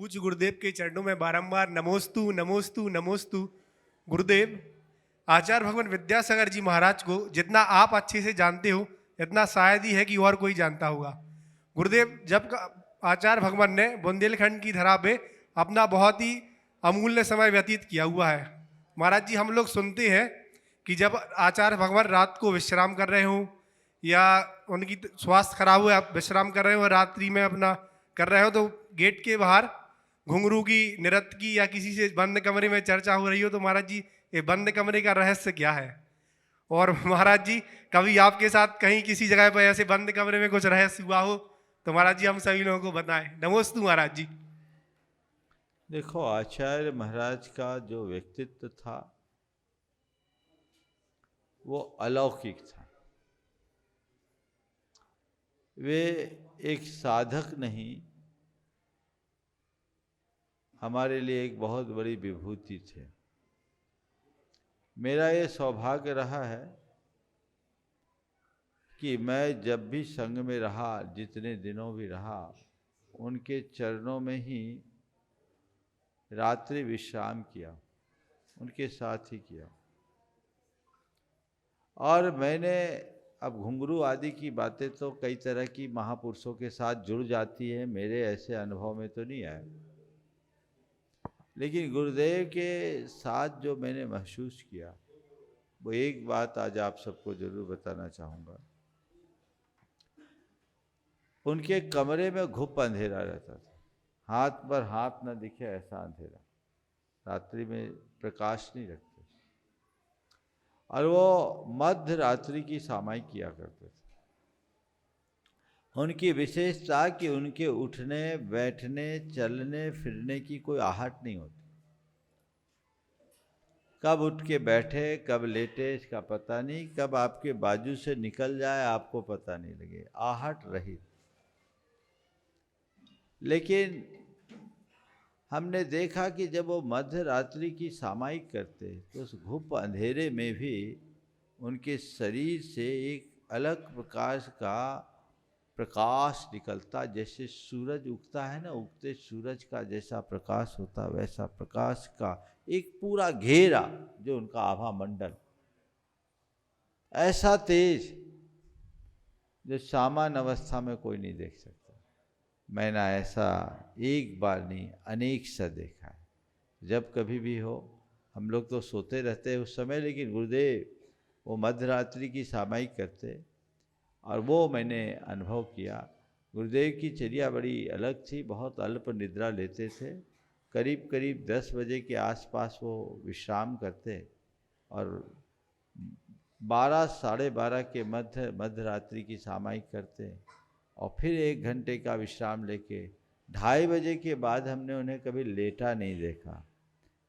पूज्य गुरुदेव के चरणों में बारंबार नमोस्तु नमोस्तु नमोस्तु। गुरुदेव, आचार्य भगवान विद्यासागर जी महाराज को जितना आप अच्छे से जानते हो इतना शायद ही है कि और कोई जानता होगा। गुरुदेव, आचार्य भगवान ने बुंदेलखंड की धरा पे अपना बहुत ही अमूल्य समय व्यतीत किया हुआ है। महाराज जी, हम लोग सुनते हैं कि जब आचार्य भगवान रात को विश्राम कर रहे हो या उनकी स्वास्थ्य खराब हो, आप विश्राम कर रहे हो, रात्रि में अपना कर रहे हो, तो गेट के बाहर घुंघरू की, नृत्य की या किसी से बंद कमरे में चर्चा हो रही हो। तो महाराज जी, ये बंद कमरे का रहस्य क्या है? और महाराज जी, कभी आपके साथ कहीं किसी जगह पर ऐसे बंद कमरे में कुछ रहस्य हुआ हो तो महाराज जी हम सभी लोगों को बताएं। नमोस्तु महाराज जी। देखो, आचार्य महाराज का जो व्यक्तित्व था वो अलौकिक था। वे एक साधक नहीं, हमारे लिए एक बहुत बड़ी विभूति थे। मेरा ये सौभाग्य रहा है कि मैं जब भी संघ में रहा, जितने दिनों भी रहा, उनके चरणों में ही रात्रि विश्राम किया, उनके साथ ही किया। और मैंने, अब घुंघरू आदि की बातें तो कई तरह की महापुरुषों के साथ जुड़ जाती है, मेरे ऐसे अनुभव में तो नहीं आया, लेकिन गुरुदेव के साथ जो मैंने महसूस किया वो एक बात आज आप सबको जरूर बताना चाहूँगा। उनके कमरे में घुप अंधेरा रहता था, हाथ पर हाथ न दिखे ऐसा अंधेरा, रात्रि में प्रकाश नहीं रखते, और वो मध्य रात्रि की सामायिक किया करते थे। उनकी विशेषता कि उनके उठने बैठने चलने फिरने की कोई आहट नहीं होती। कब उठ के बैठे कब लेटे इसका पता नहीं, कब आपके बाजू से निकल जाए आपको पता नहीं लगे, आहट रहित। लेकिन हमने देखा कि जब वो मध्य रात्रि की सामायिक करते तो उस घुप अंधेरे में भी उनके शरीर से एक अलग प्रकार का प्रकाश निकलता, जैसे सूरज उगता है ना, उगते सूरज का जैसा प्रकाश होता वैसा प्रकाश का एक पूरा घेरा, जो उनका आभा मंडल ऐसा तेज जो सामान्य अवस्था में कोई नहीं देख सकता। मैंने ऐसा एक बार नहीं अनेक सा देखा है। जब कभी भी हो, हम लोग तो सोते रहते हैं उस समय, लेकिन गुरुदेव वो मध्यरात्रि की सामायिक करते, और वो मैंने अनुभव किया। गुरुदेव की चर्या बड़ी अलग थी, बहुत अल्प निद्रा लेते थे। करीब करीब 10 बजे के आसपास वो विश्राम करते और 12 साढ़े 12 के मध्य रात्रि की सामायिक करते और फिर 1 घंटे का विश्राम लेके 2:30 बजे के बाद हमने उन्हें कभी लेटा नहीं देखा।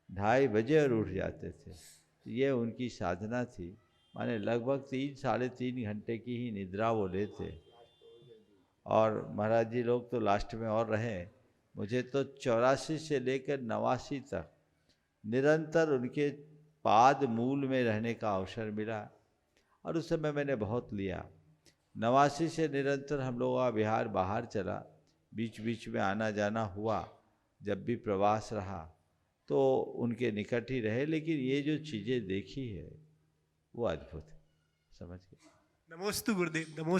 2:30 बजे और उठ जाते थे। ये उनकी साधना थी। माने लगभग 3 साढ़े 3 घंटे की ही निद्रा वो लेते। और महाराज जी लोग तो लास्ट में और रहे। मुझे तो 84 से लेकर 89 तक निरंतर उनके पाद मूल में रहने का अवसर मिला, और उस समय मैंने बहुत लिया। 89 से निरंतर हम लोगों का बिहार बाहर चला, बीच बीच में आना जाना हुआ, जब भी प्रवास रहा तो उनके निकट ही रहे। लेकिन ये जो चीज़ें देखी है वो अद्भुत है, समझ गए। नमोस्तु गुरुदेव, नमोस्तु।